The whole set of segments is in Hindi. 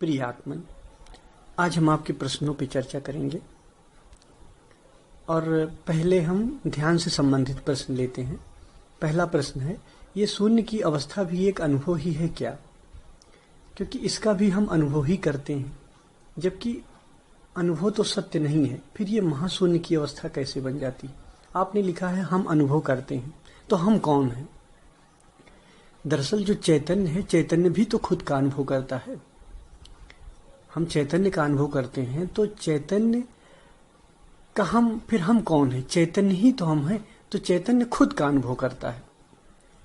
प्रिय आत्मन, आज हम आपके प्रश्नों पर चर्चा करेंगे और पहले हम ध्यान से संबंधित प्रश्न लेते हैं। पहला प्रश्न है, ये शून्य की अवस्था भी एक अनुभव ही है क्या? क्योंकि इसका भी हम अनुभव ही करते हैं, जबकि अनुभव तो सत्य नहीं है, फिर ये महाशून्य की अवस्था कैसे बन जाती? आपने लिखा है हम अनुभव करते हैं, तो हम कौन हैं? दरअसल जो चैतन्य है, चैतन्य भी तो खुद का अनुभव करता है। हम चैतन्य का अनुभव करते हैं, तो चैतन्य का फिर हम कौन है? चैतन्य ही तो हम हैं, तो चैतन्य खुद का अनुभव करता है।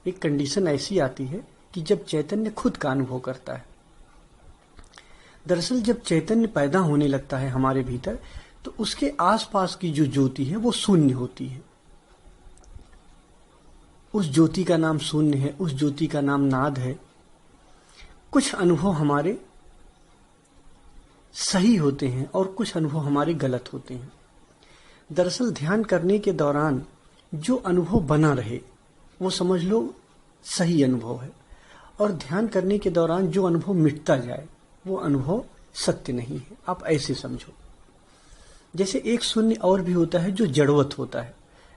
एक कंडीशन ऐसी आती है कि जब चैतन्य खुद का अनुभव करता है। दरअसल जब चैतन्य पैदा होने लगता है हमारे भीतर, तो उसके आसपास की जो ज्योति है वो शून्य होती है। उस ज्योति का नाम शून्य है, उस ज्योति का नाम नाद है। कुछ अनुभव हमारे सही होते हैं और कुछ अनुभव हमारे गलत होते हैं। दरअसल ध्यान करने के दौरान जो अनुभव बना रहे वो समझ लो सही अनुभव है, और ध्यान करने के दौरान जो अनुभव मिटता जाए वो अनुभव सत्य नहीं है। आप ऐसे समझो, जैसे एक शून्य और भी होता है जो जड़वत होता है।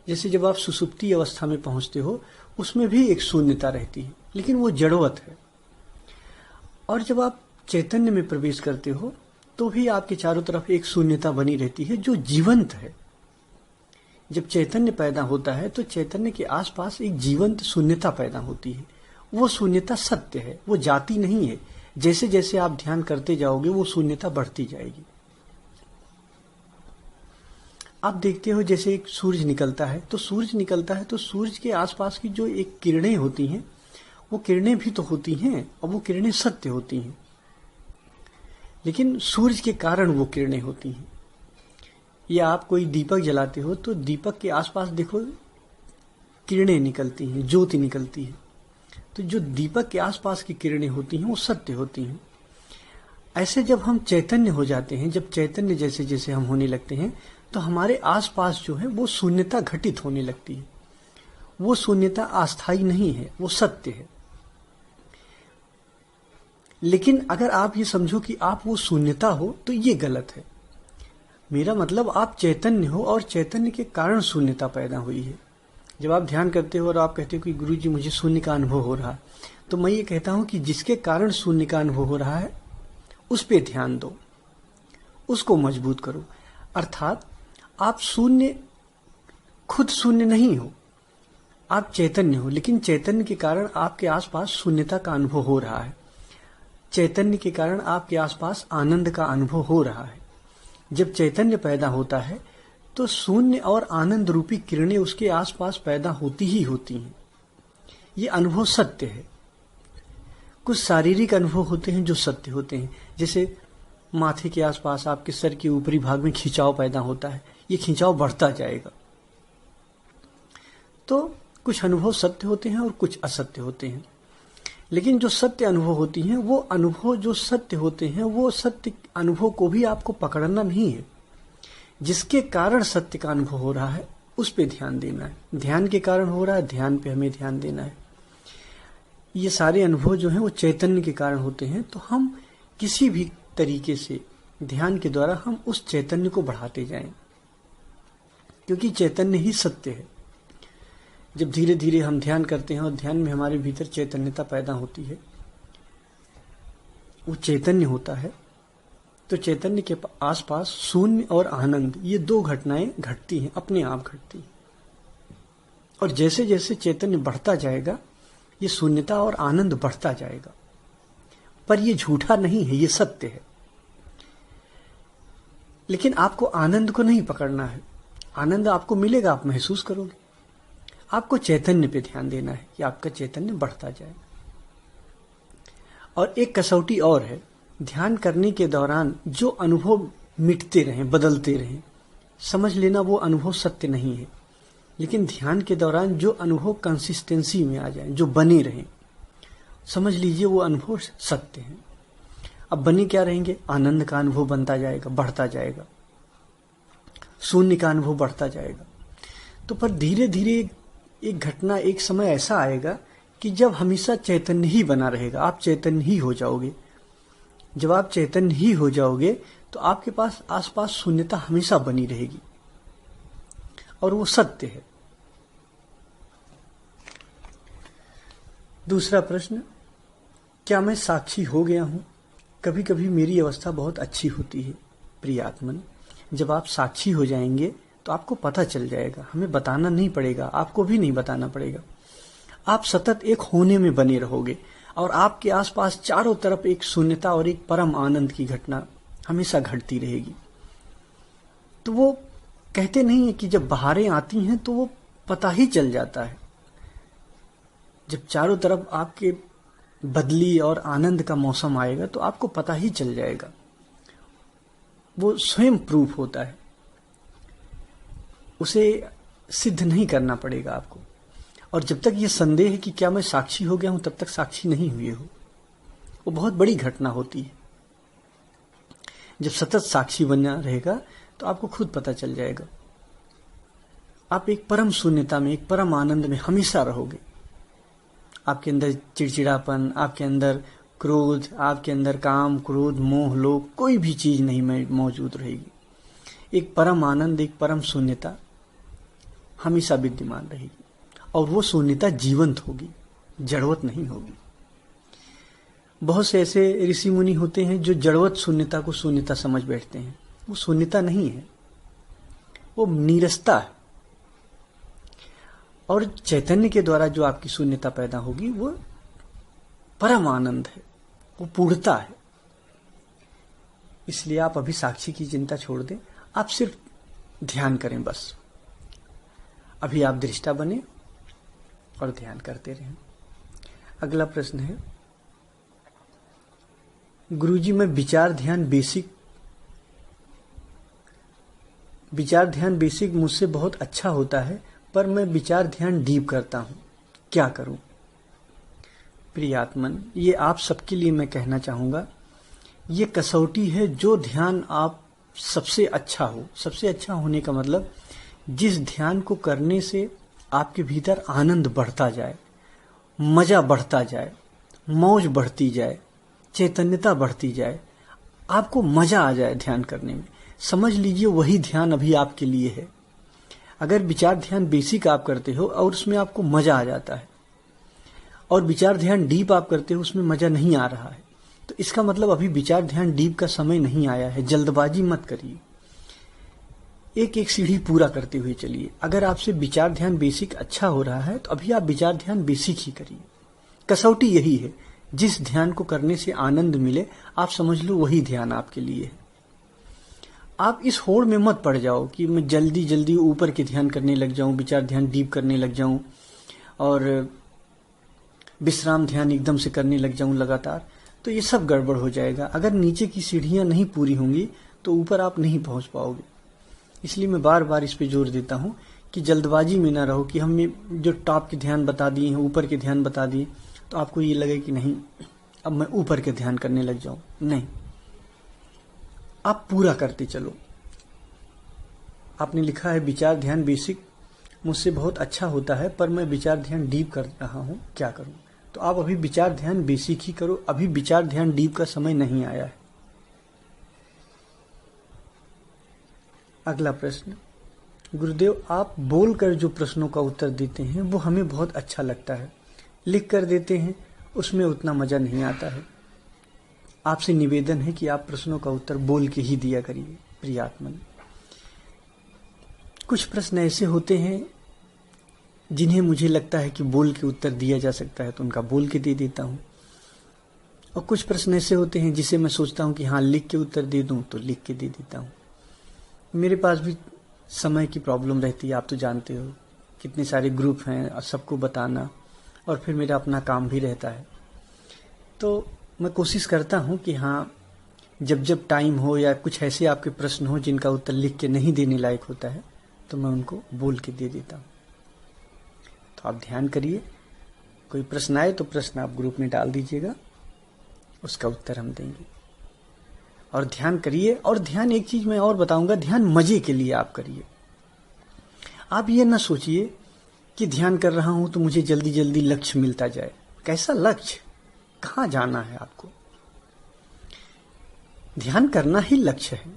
जैसे जब आप सुषुप्ति अवस्था में पहुंचते हो, उसमें भी एक शून्यता रहती है, लेकिन वो जड़वत है। और जब आप चैतन्य में प्रवेश करते हो तो भी आपके चारों तरफ एक शून्यता बनी रहती है जो जीवंत है। जब चैतन्य पैदा होता है तो चैतन्य के आसपास एक जीवंत शून्यता पैदा होती है। वो शून्यता सत्य है, वो जाती नहीं है। जैसे जैसे आप ध्यान करते जाओगे वो शून्यता बढ़ती जाएगी। आप देखते हो जैसे एक सूरज निकलता है, तो सूरज के आसपास की जो एक किरणें होती हैं, वो किरणें भी तो होती हैं और वो किरणें सत्य होती हैं, लेकिन सूरज के कारण वो किरणें होती हैं। या आप कोई दीपक जलाते हो तो दीपक के आसपास देखो किरणें निकलती हैं, ज्योति निकलती है, तो जो दीपक के आसपास की किरणें होती हैं वो सत्य होती हैं। ऐसे जब हम चैतन्य हो जाते हैं, जब चैतन्य जैसे जैसे हम होने लगते हैं, तो हमारे आसपास जो है वो शून्यता घटित होने लगती है। वो शून्यता अस्थायी नहीं है, वो सत्य है। लेकिन अगर आप ये समझो कि आप वो शून्यता हो तो ये गलत है। मेरा मतलब आप चैतन्य हो और चैतन्य के कारण शून्यता पैदा हुई है। जब आप ध्यान करते हो और आप कहते हो कि गुरुजी मुझे शून्य का अनुभव हो रहा है, तो मैं ये कहता हूं कि जिसके कारण शून्य का अनुभव हो रहा है उस पे ध्यान दो, उसको मजबूत करो। अर्थात आप खुद शून्य नहीं हो, आप चैतन्य हो, लेकिन चैतन्य के कारण आपके आसपास शून्यता का अनुभव हो रहा है। चैतन्य के कारण आपके आसपास आनंद का अनुभव हो रहा है। जब चैतन्य पैदा होता है तो शून्य और आनंद रूपी किरणें उसके आसपास पैदा होती ही होती हैं। ये अनुभव सत्य है। कुछ शारीरिक अनुभव होते हैं जो सत्य होते हैं, जैसे माथे के आसपास आपके सर के ऊपरी भाग में खिंचाव पैदा होता है, ये खिंचाव बढ़ता जाएगा। तो कुछ अनुभव सत्य होते हैं और कुछ असत्य होते हैं। लेकिन जो सत्य अनुभव होती हैं, वो अनुभव जो सत्य होते हैं, वो सत्य अनुभव को भी आपको पकड़ना नहीं है। जिसके कारण सत्य का अनुभव हो रहा है उस पे ध्यान देना है। ध्यान के कारण हो रहा है, ध्यान पे हमें ध्यान देना है। ये सारे अनुभव जो हैं वो चैतन्य के कारण होते हैं। तो हम किसी भी तरीके से ध्यान के द्वारा हम उस चैतन्य को बढ़ाते जाएं, क्योंकि चैतन्य ही सत्य है। जब धीरे धीरे हम ध्यान करते हैं और ध्यान में हमारे भीतर चैतन्यता पैदा होती है, वो चैतन्य होता है, तो चैतन्य के आसपास शून्य और आनंद, ये दो घटनाएं घटती हैं, अपने आप घटती हैं। और जैसे जैसे चैतन्य बढ़ता जाएगा ये शून्यता और आनंद बढ़ता जाएगा। पर ये झूठा नहीं है, ये सत्य है। लेकिन आपको आनंद को नहीं पकड़ना है। आनंद आपको मिलेगा, आप महसूस करोगे। आपको चैतन्य पे ध्यान देना है कि आपका चैतन्य बढ़ता जाए। और एक कसौटी और है, ध्यान करने के दौरान जो अनुभव मिटते रहें, बदलते रहें, समझ लेना वो अनुभव सत्य नहीं है। लेकिन ध्यान के दौरान जो अनुभव कंसिस्टेंसी में आ जाए, जो बने रहें, समझ लीजिए वो अनुभव सत्य है। अब बने क्या रहेंगे? आनंद का अनुभव बनता जाएगा, बढ़ता जाएगा, शून्य का अनुभव बढ़ता जाएगा। तो पर धीरे धीरे एक घटना, एक समय ऐसा आएगा कि जब हमेशा चैतन्य ही बना रहेगा, आप चैतन्य ही हो जाओगे। जब आप चैतन्य ही हो जाओगे तो आपके पास आसपास शून्यता हमेशा बनी रहेगी, और वो सत्य है। दूसरा प्रश्न, क्या मैं साक्षी हो गया हूं? कभी कभी मेरी अवस्था बहुत अच्छी होती है। प्रिय आत्मन, जब आप साक्षी हो जाएंगे तो आपको पता चल जाएगा, हमें बताना नहीं पड़ेगा, आपको भी नहीं बताना पड़ेगा। आप सतत एक होने में बने रहोगे और आपके आसपास चारों तरफ एक शून्यता और एक परम आनंद की घटना हमेशा घटती रहेगी। तो वो कहते नहीं है कि जब बहारें आती हैं तो वो पता ही चल जाता है। जब चारों तरफ आपके बदली और आनंद का मौसम आएगा तो आपको पता ही चल जाएगा। वो स्वयं प्रूफ होता है, उसे सिद्ध नहीं करना पड़ेगा आपको। और जब तक ये संदेह है कि क्या मैं साक्षी हो गया हूं, तब तक साक्षी नहीं हुए हो। वो बहुत बड़ी घटना होती है। जब सतत साक्षी बना रहेगा तो आपको खुद पता चल जाएगा। आप एक परम शून्यता में, एक परम आनंद में हमेशा रहोगे। आपके अंदर चिड़चिड़ापन, आपके अंदर क्रोध, आपके अंदर काम, क्रोध, मोह, लोभ, कोई भी चीज नहीं मौजूद रहेगी। एक परम आनंद, एक परम शून्यता हमेशा विद्यमान रहेगी, और वो शून्यता जीवंत होगी, जड़वत नहीं होगी। बहुत से ऐसे ऋषि मुनि होते हैं जो जड़वत शून्यता को शून्यता समझ बैठते हैं। वो शून्यता नहीं है, वो नीरसता है। और चैतन्य के द्वारा जो आपकी शून्यता पैदा होगी वो परम आनंद है, वो पूर्णता है। इसलिए आप अभी साक्षी की चिंता छोड़ दें, आप सिर्फ ध्यान करें बस। अभी आप दृष्टा बने और ध्यान करते रहें। अगला प्रश्न है, गुरुजी मैं विचार ध्यान बेसिक मुझसे बहुत अच्छा होता है, पर मैं विचार ध्यान डीप करता हूं, क्या करूं? प्रिय आत्मन, ये आप सबके लिए मैं कहना चाहूंगा, ये कसौटी है। जो ध्यान आप सबसे अच्छा हो, सबसे अच्छा होने का मतलब जिस ध्यान को करने से आपके भीतर आनंद बढ़ता जाए, मजा बढ़ता जाए, मौज बढ़ती जाए, चैतन्यता बढ़ती जाए, आपको मजा आ जाए ध्यान करने में, समझ लीजिए वही ध्यान अभी आपके लिए है। अगर विचार ध्यान बेसिक आप करते हो और उसमें आपको मजा आ जाता है, और विचार ध्यान डीप आप करते हो उसमें मजा नहीं आ रहा है, तो इसका मतलब अभी विचार ध्यान डीप का समय नहीं आया है। जल्दबाजी मत करिए, एक एक सीढ़ी पूरा करते हुए चलिए। अगर आपसे विचार ध्यान बेसिक अच्छा हो रहा है तो अभी आप विचार ध्यान बेसिक ही करिए। कसौटी यही है, जिस ध्यान को करने से आनंद मिले आप समझ लो वही ध्यान आपके लिए है। आप इस होड़ में मत पड़ जाओ कि मैं जल्दी जल्दी ऊपर के ध्यान करने लग जाऊं, विचार ध्यान डीप करने लग जाऊं और विश्राम ध्यान एकदम से करने लग जाऊं लगातार, तो ये सब गड़बड़ हो जाएगा। अगर नीचे की सीढ़ियां नहीं पूरी होंगी तो ऊपर आप नहीं पहुंच पाओगे। इसलिए मैं बार बार इस पे जोर देता हूं कि जल्दबाजी में ना रहो कि हमने जो टॉप के ध्यान बता दिए हैं, ऊपर के ध्यान बता दिए, तो आपको ये लगे कि नहीं अब मैं ऊपर के ध्यान करने लग जाऊं। नहीं, आप पूरा करते चलो। आपने लिखा है विचार ध्यान बेसिक मुझसे बहुत अच्छा होता है, पर मैं विचार ध्यान डीप कर रहा हूं, क्या करूं? तो आप अभी विचार ध्यान बेसिक ही करो, अभी विचार ध्यान डीप का समय नहीं आया है। अगला प्रश्न, गुरुदेव आप बोलकर जो प्रश्नों का उत्तर देते हैं वो हमें बहुत अच्छा लगता है, लिख कर देते हैं उसमें उतना मजा नहीं आता है। आपसे निवेदन है कि आप प्रश्नों का उत्तर बोल के ही दिया करिए। प्रियात्मन, कुछ प्रश्न ऐसे होते हैं जिन्हें मुझे लगता है कि बोल के उत्तर दिया जा सकता है तो उनका बोल के दे देता हूं, और कुछ प्रश्न ऐसे होते हैं जिसे मैं सोचता हूं कि हाँ लिख के उत्तर दे दूं तो लिख के दे देता हूं। मेरे पास भी समय की प्रॉब्लम रहती है, आप तो जानते हो, कितने सारे ग्रुप हैं और सबको बताना, और फिर मेरा अपना काम भी रहता है। तो मैं कोशिश करता हूं कि हाँ जब जब टाइम हो या कुछ ऐसे आपके प्रश्न हो जिनका उत्तर लिख के नहीं देने लायक होता है तो मैं उनको बोल के दे देता हूं। तो आप ध्यान करिए, कोई प्रश्न आए तो प्रश्न आप ग्रुप में डाल दीजिएगा, उसका उत्तर हम देंगे। और ध्यान करिए, और ध्यान एक चीज मैं और बताऊंगा, ध्यान मजे के लिए आप करिए। आप ये ना सोचिए कि ध्यान कर रहा हूं तो मुझे जल्दी जल्दी लक्ष्य मिलता जाए। कैसा लक्ष्य? कहां जाना है आपको? ध्यान करना ही लक्ष्य है,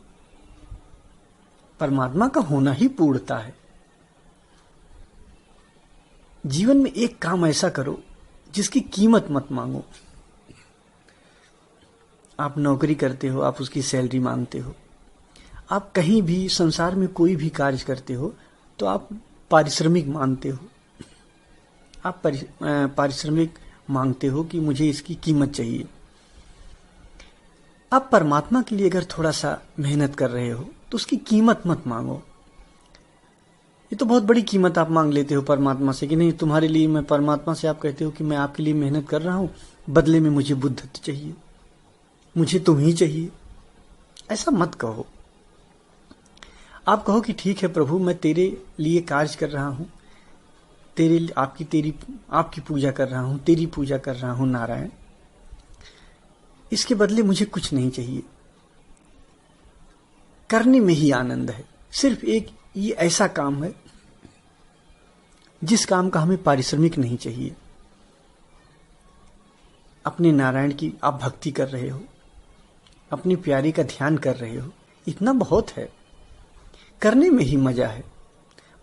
परमात्मा का होना ही पूर्णता है। जीवन में एक काम ऐसा करो जिसकी कीमत मत मांगो। आप नौकरी करते हो, आप उसकी सैलरी मांगते हो, आप कहीं भी संसार में कोई भी कार्य करते हो तो आप पारिश्रमिक मांगते हो। आप पारिश्रमिक मांगते हो कि मुझे इसकी कीमत चाहिए। आप परमात्मा के लिए अगर थोड़ा सा मेहनत कर रहे हो तो उसकी कीमत मत मांगो। ये तो बहुत बड़ी कीमत आप मांग लेते हो परमात्मा से कि नहीं, तुम्हारे लिए मैं, परमात्मा से आप कहते हो कि मैं आपके लिए मेहनत कर रहा हूं, बदले में मुझे बुद्धत्व चाहिए, मुझे तुम ही चाहिए। ऐसा मत कहो। आप कहो कि ठीक है प्रभु, मैं तेरे लिए कार्य कर रहा हूं, आपकी पूजा कर रहा हूं, तेरी पूजा कर रहा हूं नारायण, इसके बदले मुझे कुछ नहीं चाहिए। करने में ही आनंद है। सिर्फ एक ये ऐसा काम है जिस काम का हमें पारिश्रमिक नहीं चाहिए। अपने नारायण की आप भक्ति कर रहे हो, अपनी प्यारी का ध्यान कर रहे हो, इतना बहुत है। करने में ही मजा है।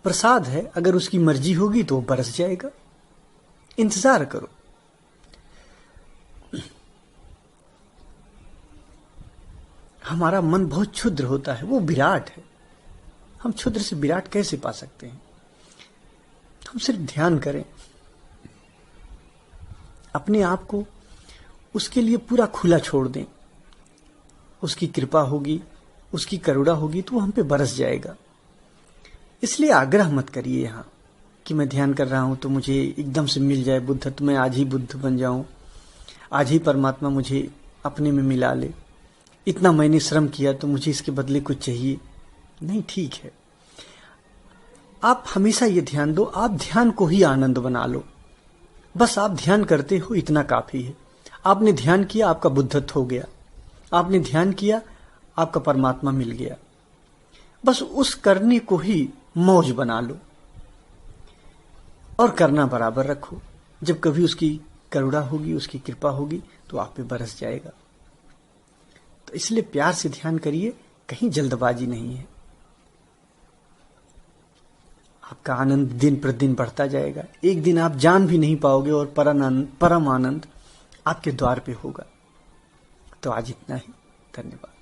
प्रसाद है, अगर उसकी मर्जी होगी तो वो बरस जाएगा। इंतजार करो। हमारा मन बहुत क्षुद्र होता है, वो विराट है। हम क्षुद्र से विराट कैसे पा सकते हैं? हम सिर्फ ध्यान करें, अपने आप को उसके लिए पूरा खुला छोड़ दें। उसकी कृपा होगी, उसकी करुणा होगी तो वो हम पे बरस जाएगा। इसलिए आग्रह मत करिए यहां कि मैं ध्यान कर रहा हूं तो मुझे एकदम से मिल जाए बुद्ध, तो मैं आज ही बुद्ध बन जाऊं, आज ही परमात्मा मुझे अपने में मिला ले, इतना मैंने श्रम किया तो मुझे इसके बदले कुछ चाहिए नहीं। ठीक है, आप हमेशा ये ध्यान दो, आप ध्यान को ही आनंद बना लो। बस आप ध्यान करते हो, इतना काफी है। आपने ध्यान किया, आपका बुद्धत्व हो गया। आपने ध्यान किया, आपका परमात्मा मिल गया। बस उस करने को ही मौज बना लो और करना बराबर रखो। जब कभी उसकी करुणा होगी, उसकी कृपा होगी तो आप पे बरस जाएगा। तो इसलिए प्यार से ध्यान करिए, कहीं जल्दबाजी नहीं है। आपका आनंद दिन प्रतिदिन बढ़ता जाएगा। एक दिन आप जान भी नहीं पाओगे और परम आनंद आपके द्वार पे होगा। तो आज इतना ही। धन्यवाद।